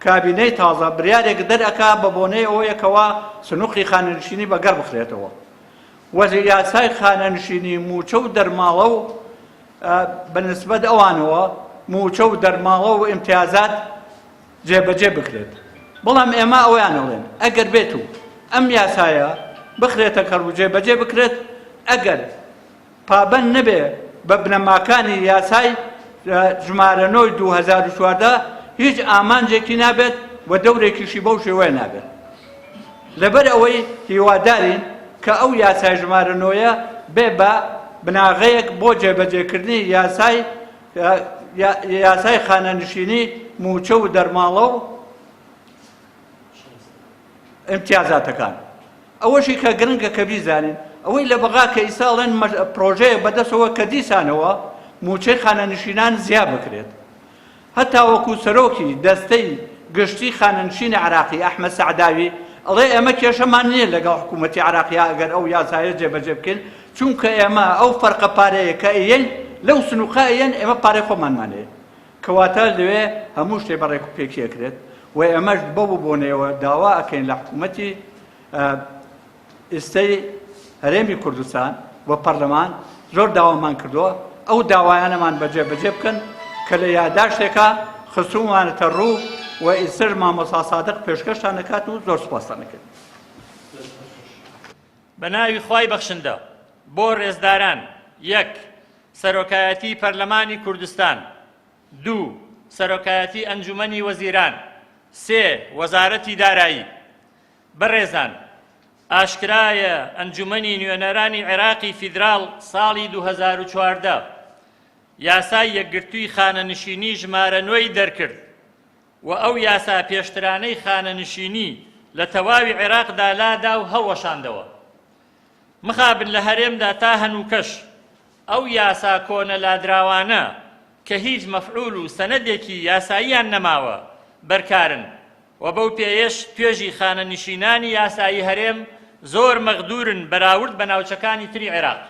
کابینەی تازە بریارێک دەرئەکا بە بۆنەی ئەوەیەکەوە سنووقی خانەنشینی بەگەڕ بخرێتەوە وەزیر یاسای خانەنشینی موچە و دەرماڵە و بەنسبەت ئەوانەوە موچە و دەرماڵە و ئیمتیازات جێبەجێ بکرێت بەڵام ئێمە ئەویانەڵێن ئەگەر بێت و ئەم یاسایە بخرێتە کەڕ و جێبەجێ بکرێت ئەگەر پابەند نەبێ بە بنەماکانی یاسای ژمارە 9 2014 هیچ ئامانجێکی نابێت و دەورێکیشی بەو شێوەیە نابێت لەبەر ئەوەی هیوادارین کە ئەو یاسای ژمارە 9 بێ بە بناغەیەک بۆ جێبەجێکردنی یاسای خانەنشینی موچە و دەرماڵە و ئیمتیازاتەکان ئەوەشی کە گرنگە کە بیزانین ئەوەی لە بەغا کە ئیساڵێن پرۆژەیە بەدەستەوە کە دیسانەوە موچەی خانەنشینان زیاد بکرێت هەتا وەکو سەرۆکی دەستەی گشتی خانەنشینی عراقی ئەحمەد سەعداوی ئەڵێ ئێمە کێشەمان نییە لەگەڵ حکوومەتی عراقیا ئەگەر ئەو یاسایە جێبەجێ بکەین چونکە ئێمە ئەو فەرقە پارەیە کە ئەیەن لەو سنووقایەن ئێمە پارەی خۆمانمانەیە کەواتە لەوێ هەموو شتێ بەڕێک و پێکیەکرێت و ئێمەش بەو ببوونەوە داوا ئەکەین لە حکوومەتی ئێستای هەرێمی کوردستان و پەرلەمان زۆر داوامان کردووە ئەو داوایانەمان بەجێبەجێ بکەن کە لە یادداشتێکە خستومانەتە ڕوو و ئیسر مامۆستا سادق پێشکەشتان دەکات و زۆر سوپاستان دەکەین. بە ناوی خوای بەخشندە بۆ ڕێزداران: 1. سەرۆکایەتی پەرلەمانی کوردستان، 2. سەرۆکایەتی ئەنجومەنی وەزیران، 3. وەزارەتی دارایی. بەڕێزان، ئاشکرایە ئەنجومەنی نوێنەرانی عێراقی فیدراڵ ساڵی 2014 یاسای یەکگرتووی خانەنشینی ژمارە 9 دەرکرد و ئەو یاسا پێشترانەی خانەنشینی لە تەواوی عێراقدا لادا و هەڵوەشاندەوە. مخابن لە هەرێمدا تا هەنووکەش ئەو یاسا کۆنە لادراوانە کە هیچ مەفعول و سەنەدێکی یاساییان نەماوە بەرکارن و بەو پێیش توێژی خانەنشینانی یاسایی هەرێم زۆر مەغدورن بەراورد بە ناوچەکانی تری عێراق.